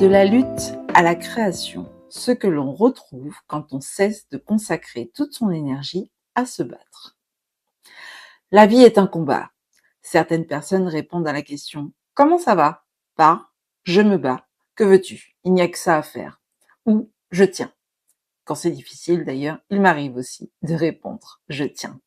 De la lutte à la création, ce que l'on retrouve quand on cesse de consacrer toute son énergie à se battre. La vie est un combat. Certaines personnes répondent à la question « Comment ça va ?» par « Je me bats, que veux-tu ? Il n'y a que ça à faire » ou « Je tiens ». Quand c'est difficile d'ailleurs, il m'arrive aussi de répondre « Je tiens ».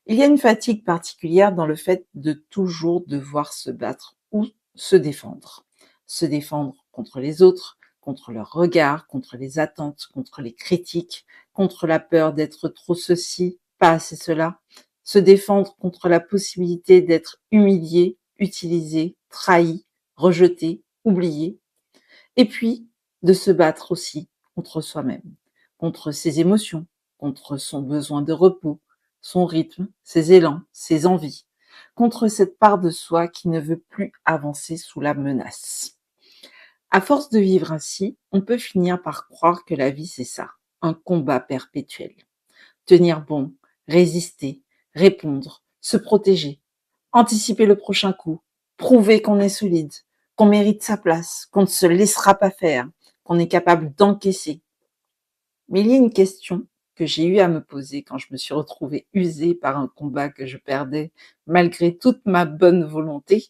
Il y a une fatigue particulière dans le fait de toujours devoir se battre ou se défendre. Se défendre contre les autres, contre leurs regards, contre les attentes, contre les critiques, contre la peur d'être trop ceci, pas assez cela. Se défendre contre la possibilité d'être humilié, utilisé, trahi, rejeté, oublié. Et puis, de se battre aussi contre soi-même, contre ses émotions, contre son besoin de repos, son rythme, ses élans, ses envies, contre cette part de soi qui ne veut plus avancer sous la menace. À force de vivre ainsi, on peut finir par croire que la vie c'est ça, un combat perpétuel. Tenir bon, résister, répondre, se protéger, anticiper le prochain coup, prouver qu'on est solide, qu'on mérite sa place, qu'on ne se laissera pas faire, qu'on est capable d'encaisser. Mais il y a une question que j'ai eu à me poser quand je me suis retrouvée usée par un combat que je perdais malgré toute ma bonne volonté.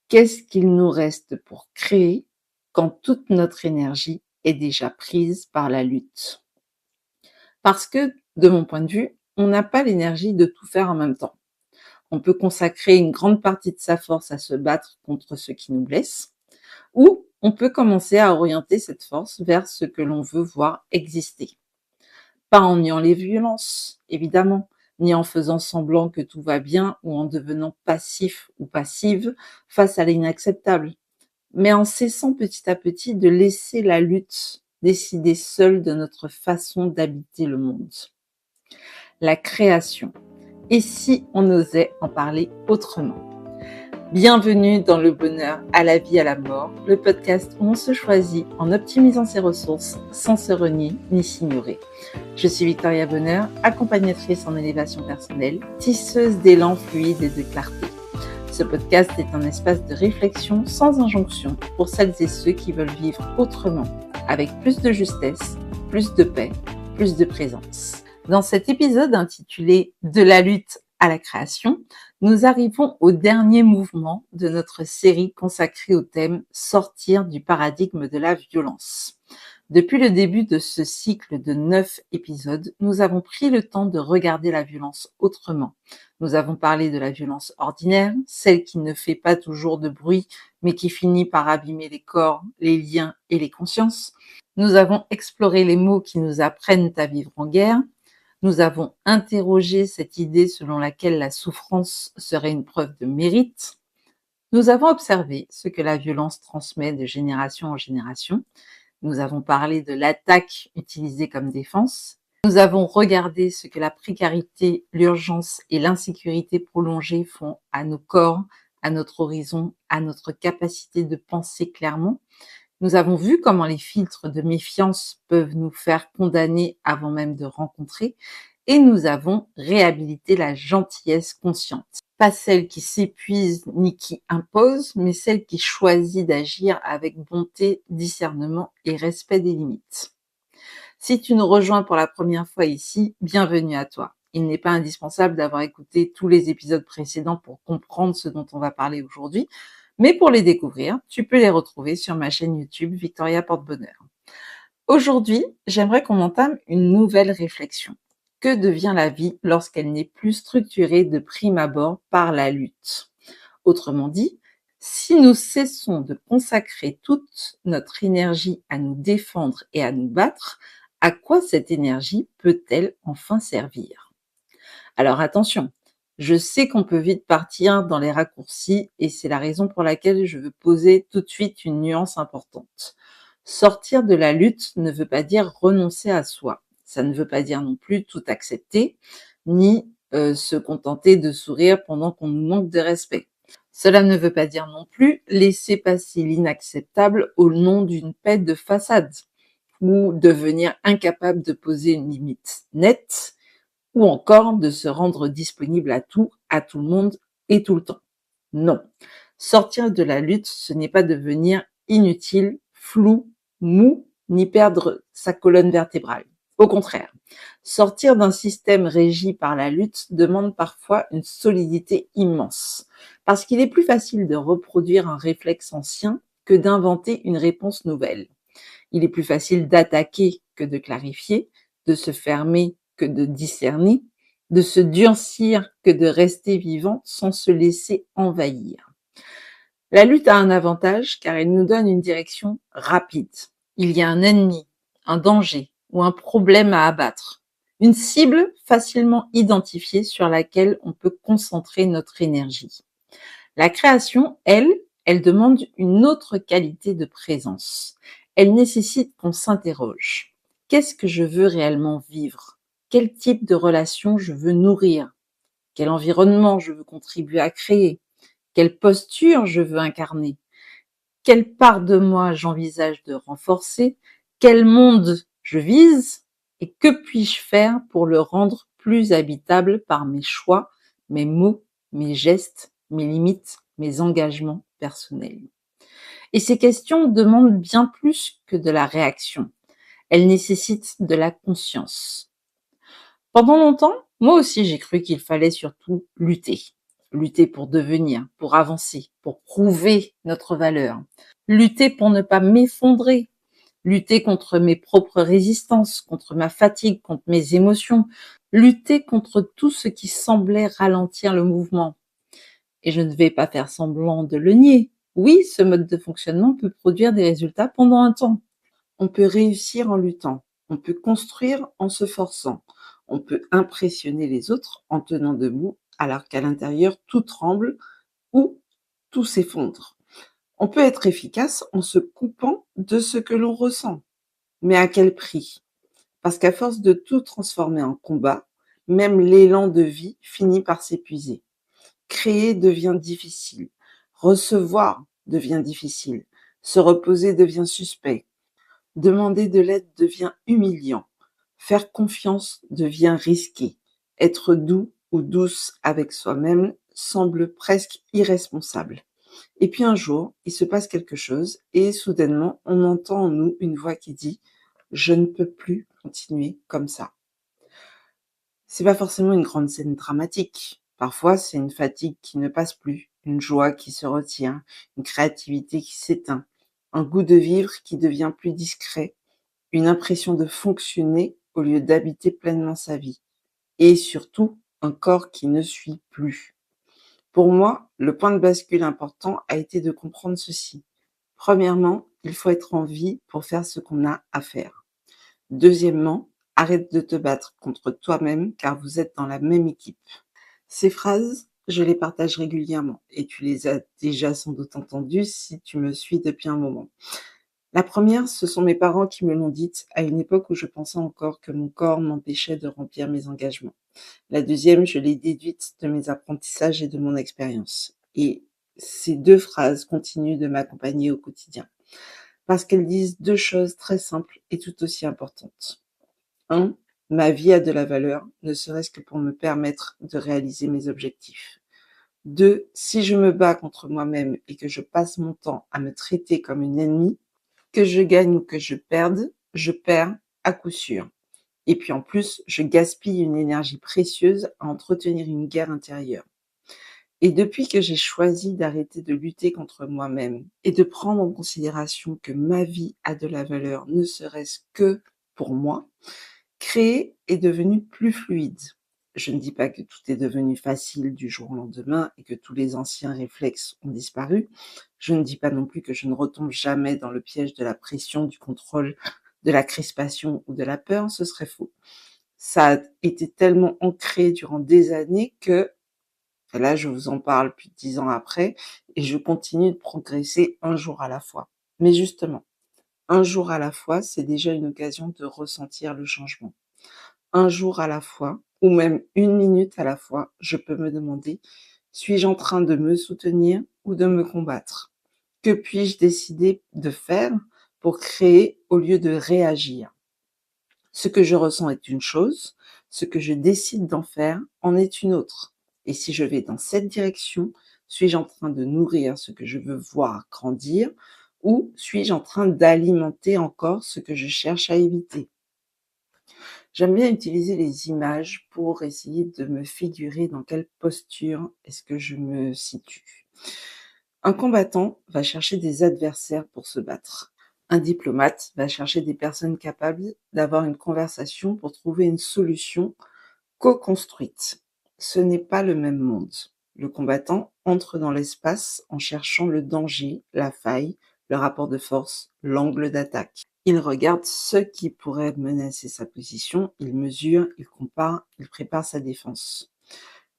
Qu'est-ce qu'il nous reste pour créer quand toute notre énergie est déjà prise par la lutte ? Parce que, de mon point de vue, on n'a pas l'énergie de tout faire en même temps. On peut consacrer une grande partie de sa force à se battre contre ce qui nous blesse, ou on peut commencer à orienter cette force vers ce que l'on veut voir exister. Pas en niant les violences, évidemment, ni en faisant semblant que tout va bien ou en devenant passif ou passive face à l'inacceptable, mais en cessant petit à petit de laisser la lutte décider seule de notre façon d'habiter le monde. La création. Et si on osait en parler autrement ? Bienvenue dans Le bonheur à la vie à la mort, le podcast où on se choisit en optimisant ses ressources sans se renier ni s'ignorer. Je suis Victoria Bonheur, accompagnatrice en élévation personnelle, tisseuse d'élan fluide et de clarté. Ce podcast est un espace de réflexion sans injonction pour celles et ceux qui veulent vivre autrement, avec plus de justesse, plus de paix, plus de présence. Dans cet épisode intitulé « De la lutte à la création », nous arrivons au dernier mouvement de notre série consacrée au thème « Sortir du paradigme de la violence ». Depuis le début de ce cycle de 9 épisodes, nous avons pris le temps de regarder la violence autrement. Nous avons parlé de la violence ordinaire, celle qui ne fait pas toujours de bruit, mais qui finit par abîmer les corps, les liens et les consciences. Nous avons exploré les mots qui nous apprennent à vivre en guerre. Nous avons interrogé cette idée selon laquelle la souffrance serait une preuve de mérite. Nous avons observé ce que la violence transmet de génération en génération. Nous avons parlé de l'attaque utilisée comme défense. Nous avons regardé ce que la précarité, l'urgence et l'insécurité prolongée font à nos corps, à notre horizon, à notre capacité de penser clairement. Nous avons vu comment les filtres de méfiance peuvent nous faire condamner avant même de rencontrer, et nous avons réhabilité la gentillesse consciente. Pas celle qui s'épuise ni qui impose, mais celle qui choisit d'agir avec bonté, discernement et respect des limites. Si tu nous rejoins pour la première fois ici, bienvenue à toi. Il n'est pas indispensable d'avoir écouté tous les épisodes précédents pour comprendre ce dont on va parler aujourd'hui, mais pour les découvrir, tu peux les retrouver sur ma chaîne YouTube Victoria Porte-Bonheur. Aujourd'hui, j'aimerais qu'on entame une nouvelle réflexion. Que devient la vie lorsqu'elle n'est plus structurée de prime abord par la lutte ? Autrement dit, si nous cessons de consacrer toute notre énergie à nous défendre et à nous battre, à quoi cette énergie peut-elle enfin servir ? Alors attention, je sais qu'on peut vite partir dans les raccourcis et c'est la raison pour laquelle je veux poser tout de suite une nuance importante. Sortir de la lutte ne veut pas dire renoncer à soi. Ça ne veut pas dire non plus tout accepter, ni se contenter de sourire pendant qu'on nous manque de respect. Cela ne veut pas dire non plus laisser passer l'inacceptable au nom d'une paix de façade, ou devenir incapable de poser une limite nette, ou encore de se rendre disponible à tout le monde et tout le temps. Non. Sortir de la lutte, ce n'est pas devenir inutile, flou, mou, ni perdre sa colonne vertébrale. Au contraire, sortir d'un système régi par la lutte demande parfois une solidité immense, parce qu'il est plus facile de reproduire un réflexe ancien que d'inventer une réponse nouvelle. Il est plus facile d'attaquer que de clarifier, de se fermer que de discerner, de se durcir que de rester vivant sans se laisser envahir. La lutte a un avantage car elle nous donne une direction rapide. Il y a un ennemi, un danger ou un problème à abattre. Une cible facilement identifiée sur laquelle on peut concentrer notre énergie. La création, elle demande une autre qualité de présence. Elle nécessite qu'on s'interroge. Qu'est-ce que je veux réellement vivre? Quel type de relation je veux nourrir? Quel environnement je veux contribuer à créer? Quelle posture je veux incarner? Quelle part de moi j'envisage de renforcer? Quel monde je vise? Et que puis-je faire pour le rendre plus habitable par mes choix, mes mots, mes gestes, mes limites, mes engagements personnels? Et ces questions demandent bien plus que de la réaction. Elles nécessitent de la conscience. Pendant longtemps, moi aussi j'ai cru qu'il fallait surtout lutter. Lutter pour devenir, pour avancer, pour prouver notre valeur. Lutter pour ne pas m'effondrer. Lutter contre mes propres résistances, contre ma fatigue, contre mes émotions. Lutter contre tout ce qui semblait ralentir le mouvement. Et je ne vais pas faire semblant de le nier. Oui, ce mode de fonctionnement peut produire des résultats pendant un temps. On peut réussir en luttant. On peut construire en se forçant. On peut impressionner les autres en tenant debout alors qu'à l'intérieur tout tremble ou tout s'effondre. On peut être efficace en se coupant de ce que l'on ressent. Mais à quel prix? Parce qu'à force de tout transformer en combat, même l'élan de vie finit par s'épuiser. Créer devient difficile. Recevoir devient difficile. Se reposer devient suspect. Demander de l'aide devient humiliant. Faire confiance devient risqué. Être doux ou douce avec soi-même semble presque irresponsable. Et puis un jour, il se passe quelque chose et soudainement, on entend en nous une voix qui dit « Je ne peux plus continuer comme ça ». C'est pas forcément une grande scène dramatique. Parfois, c'est une fatigue qui ne passe plus, une joie qui se retient, une créativité qui s'éteint, un goût de vivre qui devient plus discret, une impression de fonctionner au lieu d'habiter pleinement sa vie. Et surtout, un corps qui ne suit plus. Pour moi, le point de bascule important a été de comprendre ceci. Premièrement, il faut être en vie pour faire ce qu'on a à faire. Deuxièmement, arrête de te battre contre toi-même car vous êtes dans la même équipe. Ces phrases, je les partage régulièrement et tu les as déjà sans doute entendues si tu me suis depuis un moment. La première, ce sont mes parents qui me l'ont dite à une époque où je pensais encore que mon corps m'empêchait de remplir mes engagements. La deuxième, je l'ai déduite de mes apprentissages et de mon expérience. Et ces deux phrases continuent de m'accompagner au quotidien. Parce qu'elles disent deux choses très simples et tout aussi importantes. 1. Ma vie a de la valeur, ne serait-ce que pour me permettre de réaliser mes objectifs. 2. Si je me bats contre moi-même et que je passe mon temps à me traiter comme une ennemie, que je gagne ou que je perde, je perds à coup sûr. Et puis en plus, je gaspille une énergie précieuse à entretenir une guerre intérieure. Et depuis que j'ai choisi d'arrêter de lutter contre moi-même et de prendre en considération que ma vie a de la valeur, ne serait-ce que pour moi, créer est devenu plus fluide. Je ne dis pas que tout est devenu facile du jour au lendemain et que tous les anciens réflexes ont disparu. Je ne dis pas non plus que je ne retombe jamais dans le piège de la pression, du contrôle, de la crispation ou de la peur, ce serait faux. Ça a été tellement ancré durant des années que là, je vous en parle plus de 10 ans après et je continue de progresser un jour à la fois. Mais justement, un jour à la fois, c'est déjà une occasion de ressentir le changement. Un jour à la fois, ou même une minute à la fois, je peux me demander, suis-je en train de me soutenir ou de me combattre? Que puis-je décider de faire pour créer au lieu de réagir? Ce que je ressens est une chose, ce que je décide d'en faire en est une autre. Et si je vais dans cette direction, suis-je en train de nourrir ce que je veux voir grandir Ou suis-je en train d'alimenter encore ce que je cherche à éviter? J'aime bien utiliser les images pour essayer de me figurer dans quelle posture est-ce que je me situe. Un combattant va chercher des adversaires pour se battre. Un diplomate va chercher des personnes capables d'avoir une conversation pour trouver une solution co-construite. Ce n'est pas le même monde. Le combattant entre dans l'espace en cherchant le danger, la faille, le rapport de force, l'angle d'attaque. Il regarde ce qui pourrait menacer sa position, il mesure, il compare, il prépare sa défense.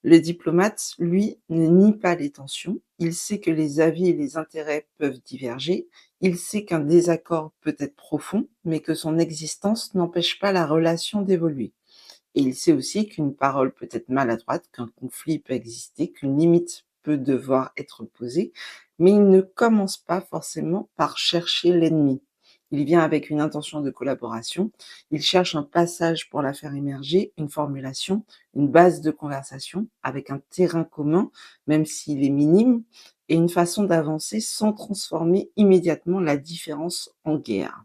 Le diplomate, lui, ne nie pas les tensions, il sait que les avis et les intérêts peuvent diverger, il sait qu'un désaccord peut être profond, mais que son existence n'empêche pas la relation d'évoluer. Et il sait aussi qu'une parole peut être maladroite, qu'un conflit peut exister, qu'une limite peut devoir être posée, mais il ne commence pas forcément par chercher l'ennemi. Il vient avec une intention de collaboration, il cherche un passage pour la faire émerger, une formulation, une base de conversation avec un terrain commun, même s'il est minime, et une façon d'avancer sans transformer immédiatement la différence en guerre.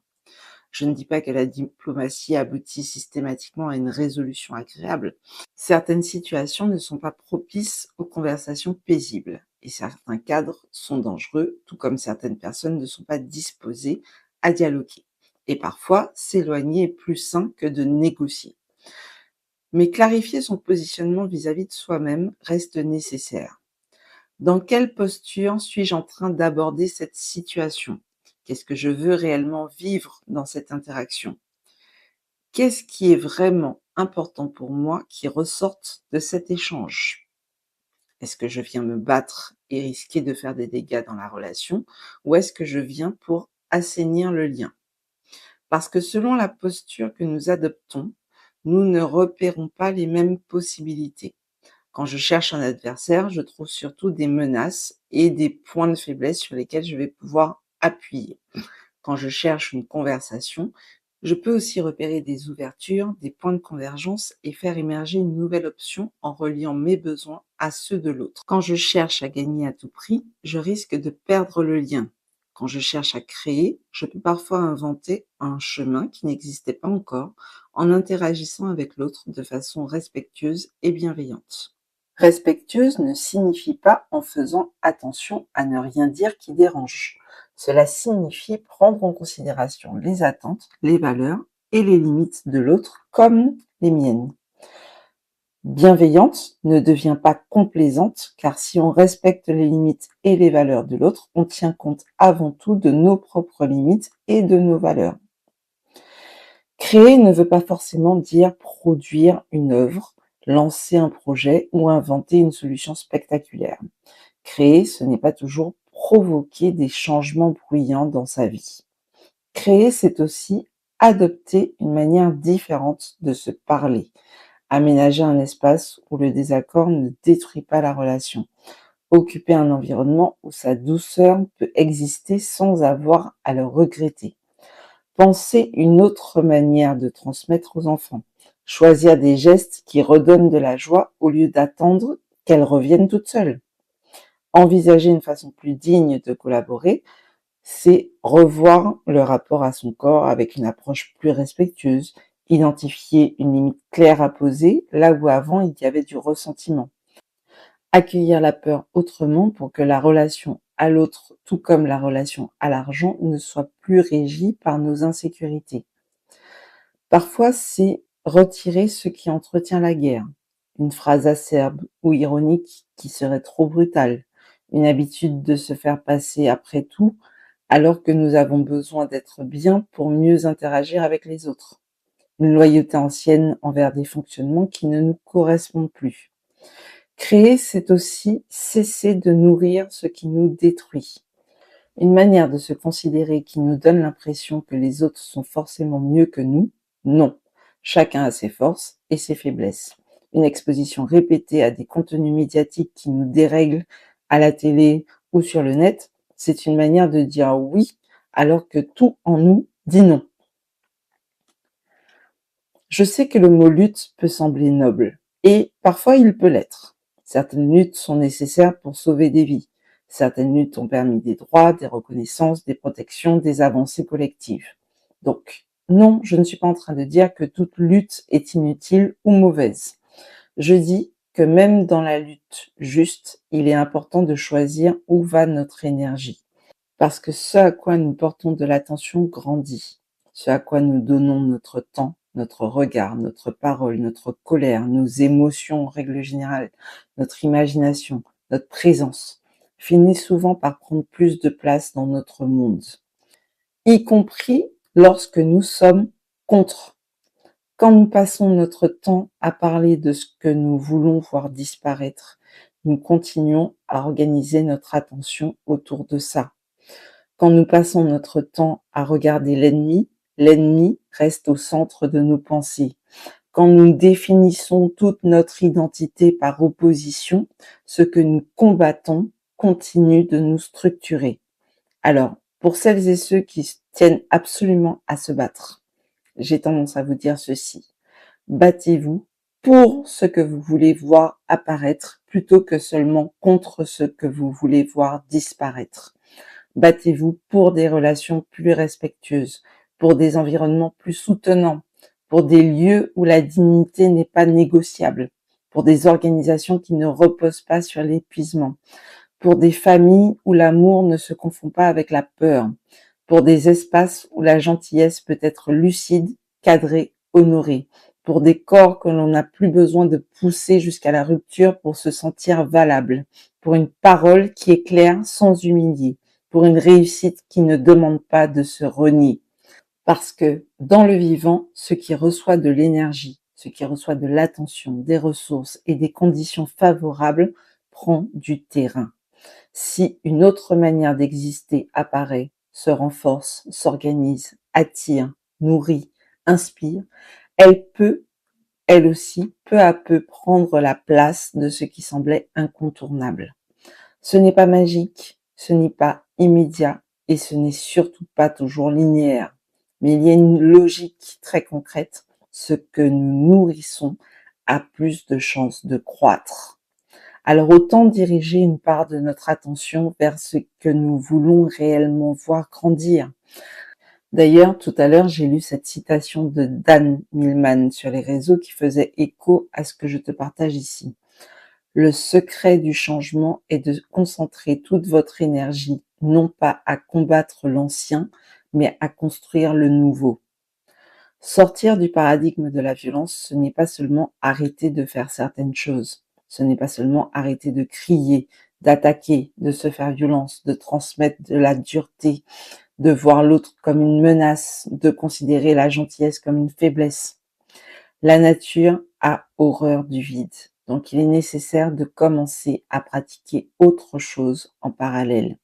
Je ne dis pas que la diplomatie aboutit systématiquement à une résolution agréable. Certaines situations ne sont pas propices aux conversations paisibles et certains cadres sont dangereux, tout comme certaines personnes ne sont pas disposées à dialoguer. Et parfois, s'éloigner est plus sain que de négocier. Mais clarifier son positionnement vis-à-vis de soi-même reste nécessaire. Dans quelle posture suis-je en train d'aborder cette situation? Qu'est-ce que je veux réellement vivre dans cette interaction? Qu'est-ce qui est vraiment important pour moi qui ressorte de cet échange? Est-ce que je viens me battre et risquer de faire des dégâts dans la relation ou est-ce que je viens pour assainir le lien? Parce que selon la posture que nous adoptons, nous ne repérons pas les mêmes possibilités. Quand je cherche un adversaire, je trouve surtout des menaces et des points de faiblesse sur lesquels je vais pouvoir appuyer. Quand je cherche une conversation, je peux aussi repérer des ouvertures, des points de convergence et faire émerger une nouvelle option en reliant mes besoins à ceux de l'autre. Quand je cherche à gagner à tout prix, je risque de perdre le lien. Quand je cherche à créer, je peux parfois inventer un chemin qui n'existait pas encore en interagissant avec l'autre de façon respectueuse et bienveillante. Respectueuse ne signifie pas en faisant attention à ne rien dire qui dérange. Cela signifie prendre en considération les attentes, les valeurs et les limites de l'autre comme les miennes. Bienveillante ne devient pas complaisante car si on respecte les limites et les valeurs de l'autre, on tient compte avant tout de nos propres limites et de nos valeurs. Créer ne veut pas forcément dire produire une œuvre, lancer un projet ou inventer une solution spectaculaire. Créer, ce n'est pas toujours provoquer des changements bruyants dans sa vie. Créer, c'est aussi adopter une manière différente de se parler, aménager un espace où le désaccord ne détruit pas la relation, occuper un environnement où sa douceur peut exister sans avoir à le regretter. Penser une autre manière de transmettre aux enfants. Choisir des gestes qui redonnent de la joie au lieu d'attendre qu'elles reviennent toutes seules. Envisager une façon plus digne de collaborer, c'est revoir le rapport à son corps avec une approche plus respectueuse, identifier une limite claire à poser là où avant il y avait du ressentiment. Accueillir la peur autrement pour que la relation à l'autre, tout comme la relation à l'argent, ne soit plus régie par nos insécurités. Parfois, c'est retirer ce qui entretient la guerre. Une phrase acerbe ou ironique qui serait trop brutale. Une habitude de se faire passer après tout, alors que nous avons besoin d'être bien pour mieux interagir avec les autres. Une loyauté ancienne envers des fonctionnements qui ne nous correspondent plus. Créer, c'est aussi cesser de nourrir ce qui nous détruit. Une manière de se considérer qui nous donne l'impression que les autres sont forcément mieux que nous, non. Chacun a ses forces et ses faiblesses. Une exposition répétée à des contenus médiatiques qui nous dérèglent à la télé ou sur le net, c'est une manière de dire oui alors que tout en nous dit non. Je sais que le mot lutte peut sembler noble et parfois il peut l'être. Certaines luttes sont nécessaires pour sauver des vies. Certaines luttes ont permis des droits, des reconnaissances, des protections, des avancées collectives. Donc, non, je ne suis pas en train de dire que toute lutte est inutile ou mauvaise. Je dis que même dans la lutte juste, il est important de choisir où va notre énergie. Parce que ce à quoi nous portons de l'attention grandit. Ce à quoi nous donnons notre temps, notre regard, notre parole, notre colère, nos émotions en règle générale, notre imagination, notre présence, finit souvent par prendre plus de place dans notre monde. Y compris lorsque nous sommes contre. Quand nous passons notre temps à parler de ce que nous voulons voir disparaître, nous continuons à organiser notre attention autour de ça. Quand nous passons notre temps à regarder l'ennemi, l'ennemi reste au centre de nos pensées. Quand nous définissons toute notre identité par opposition, ce que nous combattons continue de nous structurer. Alors, pour celles et ceux qui tiennent absolument à se battre, j'ai tendance à vous dire ceci. Battez-vous pour ce que vous voulez voir apparaître plutôt que seulement contre ce que vous voulez voir disparaître. Battez-vous pour des relations plus respectueuses, pour des environnements plus soutenants, pour des lieux où la dignité n'est pas négociable, pour des organisations qui ne reposent pas sur l'épuisement, pour des familles où l'amour ne se confond pas avec la peur, pour des espaces où la gentillesse peut être lucide, cadrée, honorée, pour des corps que l'on n'a plus besoin de pousser jusqu'à la rupture pour se sentir valable, pour une parole qui est claire sans humilier, pour une réussite qui ne demande pas de se renier. Parce que dans le vivant, ce qui reçoit de l'énergie, ce qui reçoit de l'attention, des ressources et des conditions favorables prend du terrain. Si une autre manière d'exister apparaît, se renforce, s'organise, attire, nourrit, inspire, elle peut, elle aussi, peu à peu prendre la place de ce qui semblait incontournable. Ce n'est pas magique, ce n'est pas immédiat et ce n'est surtout pas toujours linéaire. Mais il y a une logique très concrète. Ce que nous nourrissons a plus de chances de croître. Alors autant diriger une part de notre attention vers ce que nous voulons réellement voir grandir. D'ailleurs, tout à l'heure, j'ai lu cette citation de Dan Millman sur les réseaux qui faisait écho à ce que je te partage ici. Le secret du changement est de concentrer toute votre énergie, non pas à combattre l'ancien, mais à construire le nouveau. Sortir du paradigme de la violence, ce n'est pas seulement arrêter de faire certaines choses. Ce n'est pas seulement arrêter de crier, d'attaquer, de se faire violence, de transmettre de la dureté, de voir l'autre comme une menace, de considérer la gentillesse comme une faiblesse. La nature a horreur du vide, donc il est nécessaire de commencer à pratiquer autre chose en parallèle.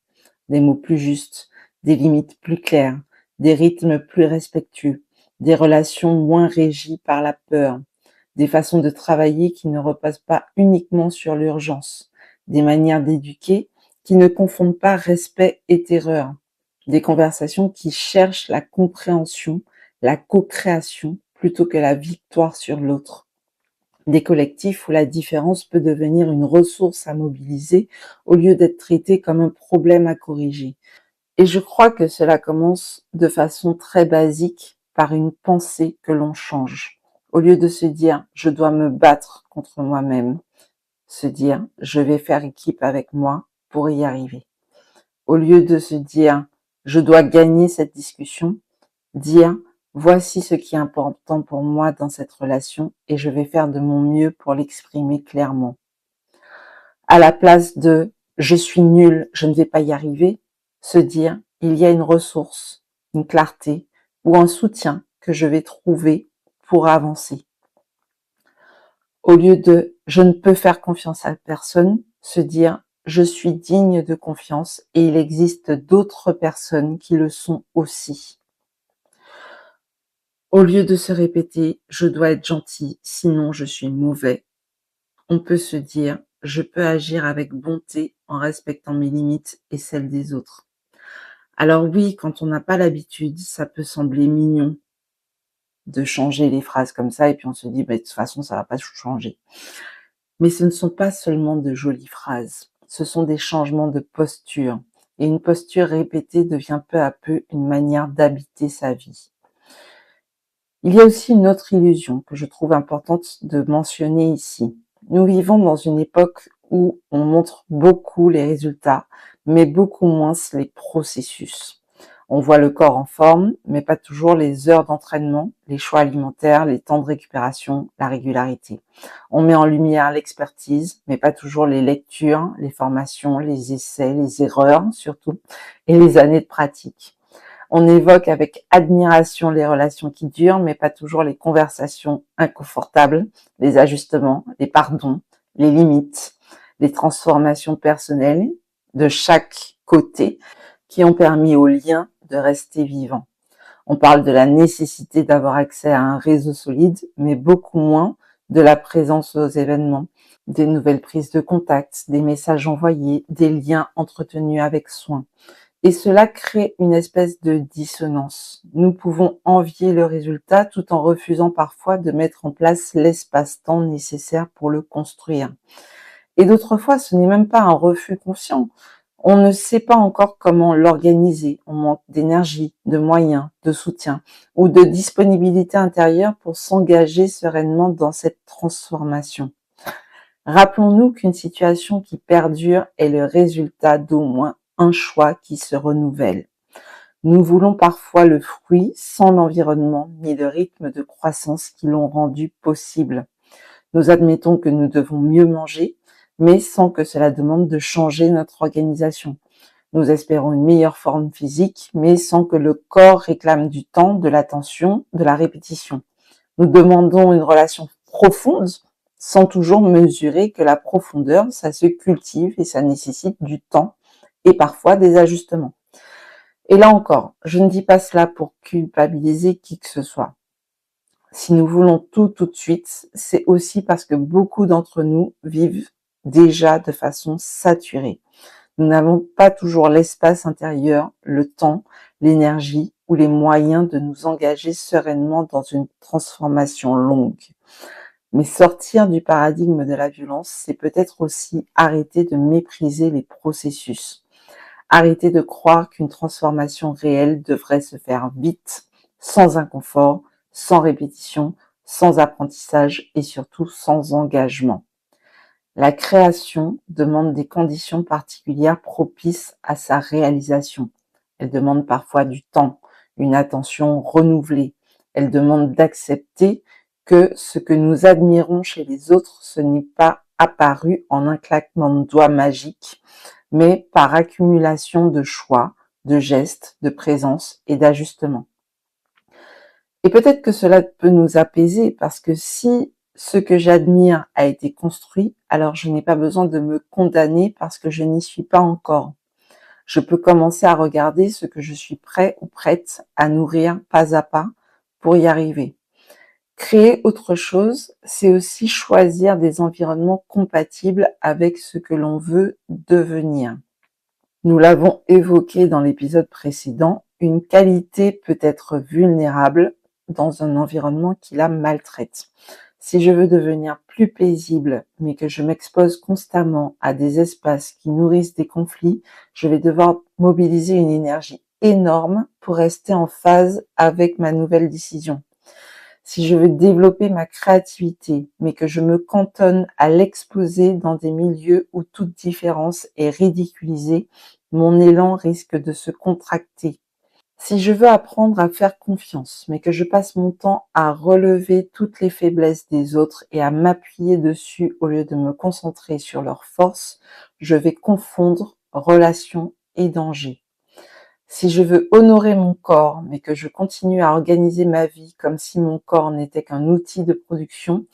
Des mots plus justes, des limites plus claires, des rythmes plus respectueux, des relations moins régies par la peur, des façons de travailler qui ne reposent pas uniquement sur l'urgence, des manières d'éduquer qui ne confondent pas respect et terreur, des conversations qui cherchent la compréhension, la co-création plutôt que la victoire sur l'autre, des collectifs où la différence peut devenir une ressource à mobiliser au lieu d'être traitée comme un problème à corriger. Et je crois que cela commence de façon très basique par une pensée que l'on change. Au lieu de se dire « je dois me battre contre moi-même », se dire « je vais faire équipe avec moi pour y arriver ». Au lieu de se dire « je dois gagner cette discussion », dire « voici ce qui est important pour moi dans cette relation et je vais faire de mon mieux pour l'exprimer clairement ». À la place de « je suis nul, je ne vais pas y arriver », se dire « il y a une ressource, une clarté ou un soutien que je vais trouver pour avancer ». Au lieu de « je ne peux faire confiance à personne », se dire « je suis digne de confiance et il existe d'autres personnes qui le sont aussi ». Au lieu de se répéter « je dois être gentil, sinon je suis mauvais », on peut se dire « je peux agir avec bonté en respectant mes limites et celles des autres ». Alors oui, quand on n'a pas l'habitude, ça peut sembler mignon de changer les phrases comme ça et puis on se dit bah, « de toute façon, ça va pas changer ». Mais ce ne sont pas seulement de jolies phrases, ce sont des changements de posture. Et une posture répétée devient peu à peu une manière d'habiter sa vie. Il y a aussi une autre illusion que je trouve importante de mentionner ici. Nous vivons dans une époque où on montre beaucoup les résultats, mais beaucoup moins les processus. On voit le corps en forme, mais pas toujours les heures d'entraînement, les choix alimentaires, les temps de récupération, la régularité. On met en lumière l'expertise, mais pas toujours les lectures, les formations, les essais, les erreurs surtout, et les années de pratique. On évoque avec admiration les relations qui durent, mais pas toujours les conversations inconfortables, les ajustements, les pardons, les limites, les transformations personnelles de chaque côté qui ont permis au lien de rester vivant. On parle de la nécessité d'avoir accès à un réseau solide, mais beaucoup moins de la présence aux événements, des nouvelles prises de contact, des messages envoyés, des liens entretenus avec soin. Et cela crée une espèce de dissonance. Nous pouvons envier le résultat tout en refusant parfois de mettre en place l'espace-temps nécessaire pour le construire. Et d'autres fois, ce n'est même pas un refus conscient. On ne sait pas encore comment l'organiser. On manque d'énergie, de moyens, de soutien ou de disponibilité intérieure pour s'engager sereinement dans cette transformation. Rappelons-nous qu'une situation qui perdure est le résultat d'au moins un choix qui se renouvelle. Nous voulons parfois le fruit sans l'environnement ni le rythme de croissance qui l'ont rendu possible. Nous admettons que nous devons mieux manger, mais sans que cela demande de changer notre organisation. Nous espérons une meilleure forme physique, mais sans que le corps réclame du temps, de l'attention, de la répétition. Nous demandons une relation profonde, sans toujours mesurer que la profondeur, ça se cultive et ça nécessite du temps et parfois des ajustements. Et là encore, je ne dis pas cela pour culpabiliser qui que ce soit. Si nous voulons tout de suite, c'est aussi parce que beaucoup d'entre nous vivent déjà de façon saturée. Nous n'avons pas toujours l'espace intérieur, le temps, l'énergie ou les moyens de nous engager sereinement dans une transformation longue. Mais sortir du paradigme de la violence, c'est peut-être aussi arrêter de mépriser les processus. Arrêter de croire qu'une transformation réelle devrait se faire vite, sans inconfort, sans répétition, sans apprentissage et surtout sans engagement. La création demande des conditions particulières propices à sa réalisation. Elle demande parfois du temps, une attention renouvelée. Elle demande d'accepter que ce que nous admirons chez les autres, ce n'est pas apparu en un claquement de doigts magique, mais par accumulation de choix, de gestes, de présence et d'ajustements. Et peut-être que cela peut nous apaiser parce que si ce que j'admire a été construit, alors je n'ai pas besoin de me condamner parce que je n'y suis pas encore. Je peux commencer à regarder ce que je suis prêt ou prête à nourrir pas à pas pour y arriver. Créer autre chose, c'est aussi choisir des environnements compatibles avec ce que l'on veut devenir. Nous l'avons évoqué dans l'épisode précédent, une qualité peut être vulnérable dans un environnement qui la maltraite. Si je veux devenir plus paisible, mais que je m'expose constamment à des espaces qui nourrissent des conflits, je vais devoir mobiliser une énergie énorme pour rester en phase avec ma nouvelle décision. Si je veux développer ma créativité, mais que je me cantonne à l'exposer dans des milieux où toute différence est ridiculisée, mon élan risque de se contracter. Si je veux apprendre à faire confiance, mais que je passe mon temps à relever toutes les faiblesses des autres et à m'appuyer dessus au lieu de me concentrer sur leurs forces, je vais confondre relation et danger. Si je veux honorer mon corps, mais que je continue à organiser ma vie comme si mon corps n'était qu'un outil de production,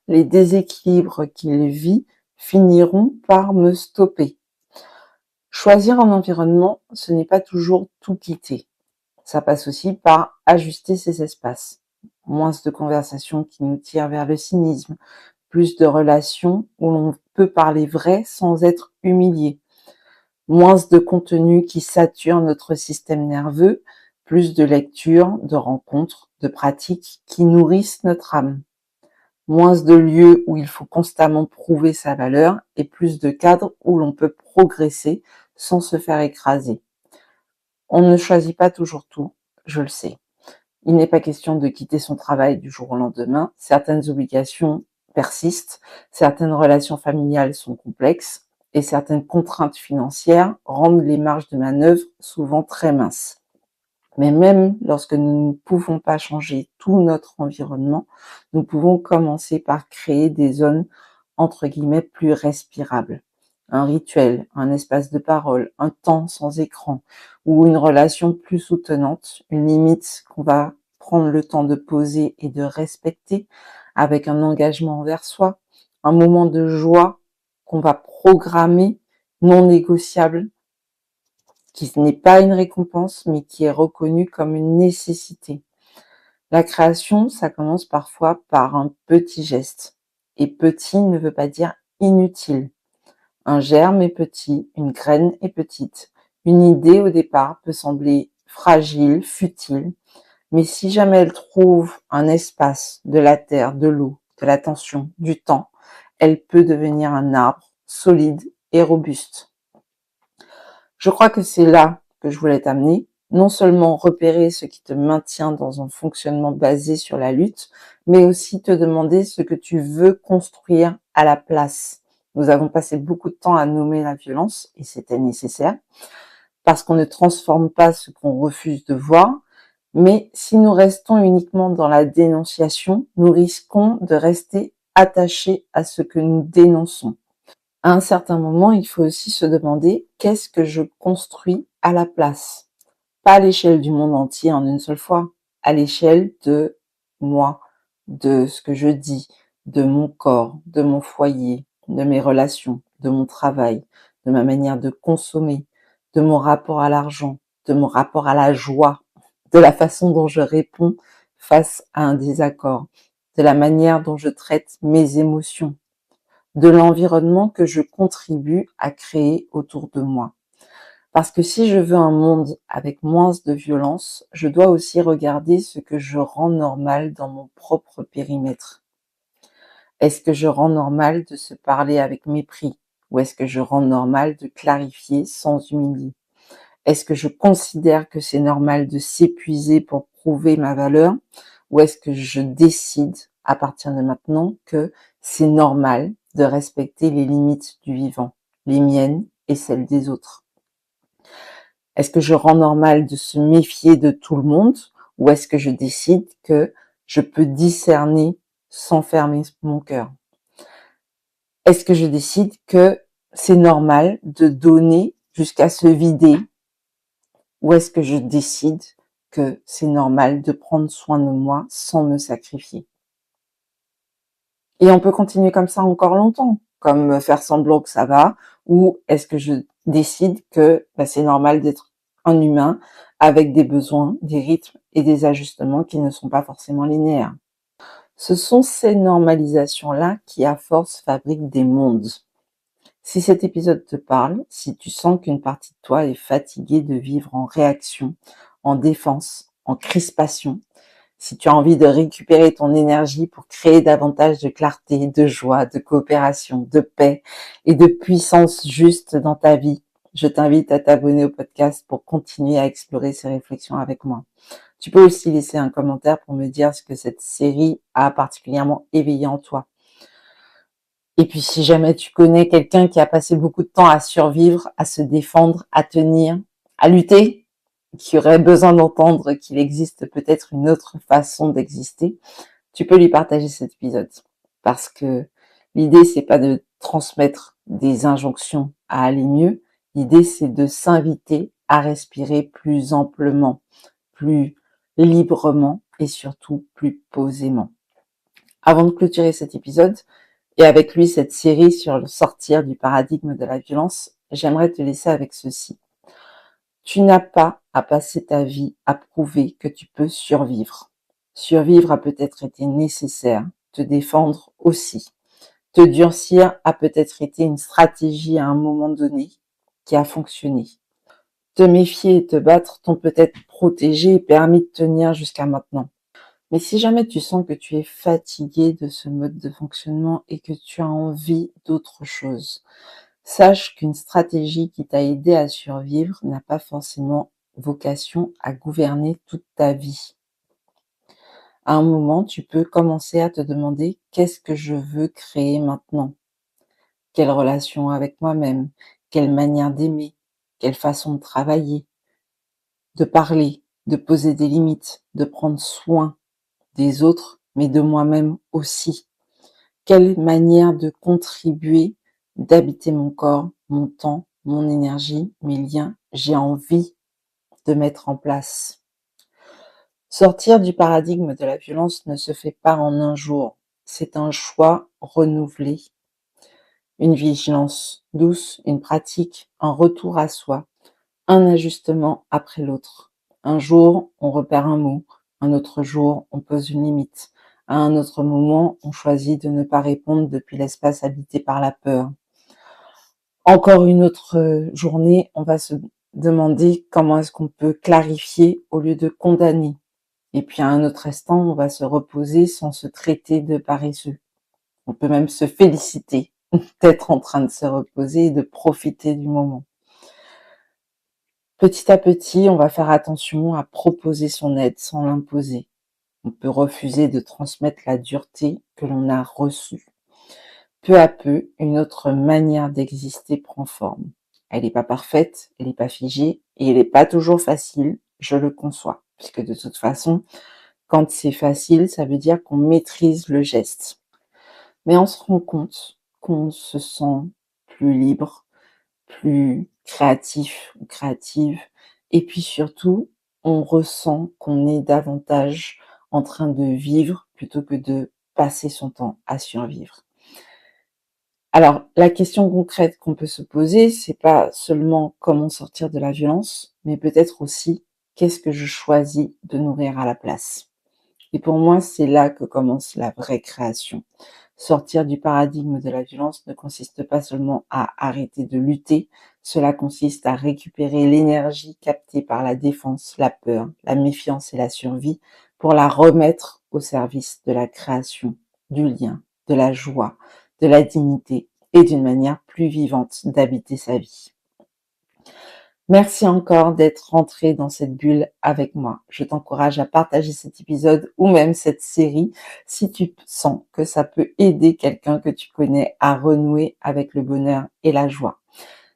les déséquilibres qu'il vit finiront par me stopper. Choisir un environnement, ce n'est pas toujours tout quitter. Ça passe aussi par ajuster ses espaces. Moins de conversations qui nous tirent vers le cynisme, plus de relations où l'on peut parler vrai sans être humilié. Moins de contenu qui sature notre système nerveux, plus de lectures, de rencontres, de pratiques qui nourrissent notre âme. moins de lieux où il faut constamment prouver sa valeur et plus de cadres où l'on peut progresser sans se faire écraser. On ne choisit pas toujours tout, je le sais. Il n'est pas question de quitter son travail du jour au lendemain. Certaines obligations persistent, certaines relations familiales sont complexes et certaines contraintes financières rendent les marges de manœuvre souvent très minces. Mais même lorsque nous ne pouvons pas changer tout notre environnement, nous pouvons commencer par créer des zones entre guillemets plus respirables. Un rituel, un espace de parole, un temps sans écran ou une relation plus soutenante, une limite qu'on va prendre le temps de poser et de respecter avec un engagement envers soi, un moment de joie qu'on va programmer, non négociable, qui n'est pas une récompense, mais qui est reconnue comme une nécessité. La création, ça commence parfois par un petit geste. Et petit ne veut pas dire inutile. Un germe est petit, une graine est petite. Une idée au départ peut sembler fragile, futile, mais si jamais elle trouve un espace, de la terre, de l'eau, de l'attention, du temps, elle peut devenir un arbre solide et robuste. Je crois que c'est là que je voulais t'amener. Non seulement repérer ce qui te maintient dans un fonctionnement basé sur la lutte, mais aussi te demander ce que tu veux construire à la place. Nous avons passé beaucoup de temps à nommer la violence, et c'était nécessaire, parce qu'on ne transforme pas ce qu'on refuse de voir, mais si nous restons uniquement dans la dénonciation, nous risquons de rester attachés à ce que nous dénonçons. À un certain moment, il faut aussi se demander qu'est-ce que je construis à la place. Pas à l'échelle du monde entier en une seule fois, à l'échelle de moi, de ce que je dis, de mon corps, de mon foyer, de mes relations, de mon travail, de ma manière de consommer, de mon rapport à l'argent, de mon rapport à la joie, de la façon dont je réponds face à un désaccord, de la manière dont je traite mes émotions, de l'environnement que je contribue à créer autour de moi. Parce que si je veux un monde avec moins de violence, je dois aussi regarder ce que je rends normal dans mon propre périmètre. Est-ce que je rends normal de se parler avec mépris? Ou est-ce que je rends normal de clarifier sans humilier? Est-ce que je considère que c'est normal de s'épuiser pour prouver ma valeur? Ou est-ce que je décide à partir de maintenant que c'est normal de respecter les limites du vivant, les miennes et celles des autres? Est-ce que je rends normal de se méfier de tout le monde? Ou est-ce que je décide que je peux discerner sans fermer mon cœur? Est-ce que je décide que c'est normal de donner jusqu'à se vider? Ou est-ce que je décide que c'est normal de prendre soin de moi sans me sacrifier? Et on peut continuer comme ça encore longtemps, comme faire semblant que ça va, ou est-ce que je décide que c'est normal d'être un humain avec des besoins, des rythmes et des ajustements qui ne sont pas forcément linéaires. Ce sont ces normalisations-là qui, à force, fabriquent des mondes. Si cet épisode te parle, si tu sens qu'une partie de toi est fatiguée de vivre en réaction, en défense, en crispation, si tu as envie de récupérer ton énergie pour créer davantage de clarté, de joie, de coopération, de paix et de puissance juste dans ta vie, je t'invite à t'abonner au podcast pour continuer à explorer ces réflexions avec moi. Tu peux aussi laisser un commentaire pour me dire ce que cette série a particulièrement éveillé en toi. Et puis, si jamais tu connais quelqu'un qui a passé beaucoup de temps à survivre, à se défendre, à tenir, à lutter, qui aurait besoin d'entendre qu'il existe peut-être une autre façon d'exister, tu peux lui partager cet épisode. Parce que l'idée, c'est pas de transmettre des injonctions à aller mieux. L'idée, c'est de s'inviter à respirer plus amplement, plus librement et surtout plus posément. Avant de clôturer cet épisode, et avec lui cette série sur le sortir du paradigme de la violence, j'aimerais te laisser avec ceci. Tu n'as pas à passer ta vie à prouver que tu peux survivre. Survivre a peut-être été nécessaire, te défendre aussi. Te durcir a peut-être été une stratégie à un moment donné qui a fonctionné. Te méfier et te battre t'ont peut-être protégé et permis de tenir jusqu'à maintenant. Mais si jamais tu sens que tu es fatigué de ce mode de fonctionnement et que tu as envie d'autre chose, sache qu'une stratégie qui t'a aidé à survivre n'a pas forcément vocation à gouverner toute ta vie. À un moment, tu peux commencer à te demander qu'est-ce que je veux créer maintenant? Quelle relation avec moi-même? Quelle manière d'aimer? Quelle façon de travailler? De parler? De poser des limites? De prendre soin des autres, mais de moi-même aussi? Quelle manière de contribuer, d'habiter mon corps, mon temps, mon énergie, mes liens, j'ai envie de mettre en place? Sortir du paradigme de la violence ne se fait pas en un jour. C'est un choix renouvelé, une vigilance douce, une pratique, un retour à soi, un ajustement après l'autre. Un jour, on repère un mot, un autre jour, on pose une limite. À un autre moment, on choisit de ne pas répondre depuis l'espace habité par la peur. Encore une autre journée, on va se demander comment est-ce qu'on peut clarifier au lieu de condamner. Et puis à un autre instant, on va se reposer sans se traiter de paresseux. On peut même se féliciter d'être en train de se reposer et de profiter du moment. Petit à petit, on va faire attention à proposer son aide sans l'imposer. On peut refuser de transmettre la dureté que l'on a reçue. Peu à peu, une autre manière d'exister prend forme. Elle n'est pas parfaite, elle n'est pas figée et elle n'est pas toujours facile, je le conçois, puisque de toute façon, quand c'est facile, ça veut dire qu'on maîtrise le geste. Mais on se rend compte qu'on se sent plus libre, plus créatif ou créative. Et puis surtout, on ressent qu'on est davantage en train de vivre plutôt que de passer son temps à survivre. Alors, la question concrète qu'on peut se poser, c'est pas seulement comment sortir de la violence, mais peut-être aussi qu'est-ce que je choisis de nourrir à la place. Et pour moi, c'est là que commence la vraie création. Sortir du paradigme de la violence ne consiste pas seulement à arrêter de lutter, cela consiste à récupérer l'énergie captée par la défense, la peur, la méfiance et la survie pour la remettre au service de la création, du lien, de la joie, de la dignité et d'une manière plus vivante d'habiter sa vie. Merci encore d'être rentré dans cette bulle avec moi. Je t'encourage à partager cet épisode ou même cette série si tu sens que ça peut aider quelqu'un que tu connais à renouer avec le bonheur et la joie.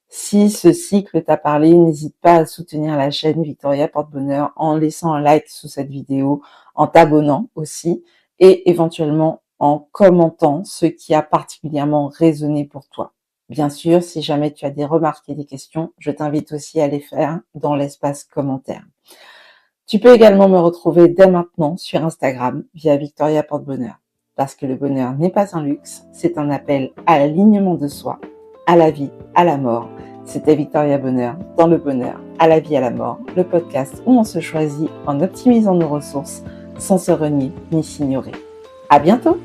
Si ce cycle t'a parlé, n'hésite pas à soutenir la chaîne Victoria Porte-Bonheur en laissant un like sous cette vidéo, en t'abonnant aussi et éventuellement en commentant ce qui a particulièrement résonné pour toi. Bien sûr, si jamais tu as des remarques et des questions, je t'invite aussi à les faire dans l'espace commentaire. Tu peux également me retrouver dès maintenant sur Instagram via Victoria Porte-Bonheur. Parce que le bonheur n'est pas un luxe, c'est un appel à l'alignement de soi, à la vie, à la mort. C'était Victoria Bonheur, dans le bonheur, à la vie, à la mort, le podcast où on se choisit en optimisant nos ressources sans se renier ni s'ignorer. À bientôt!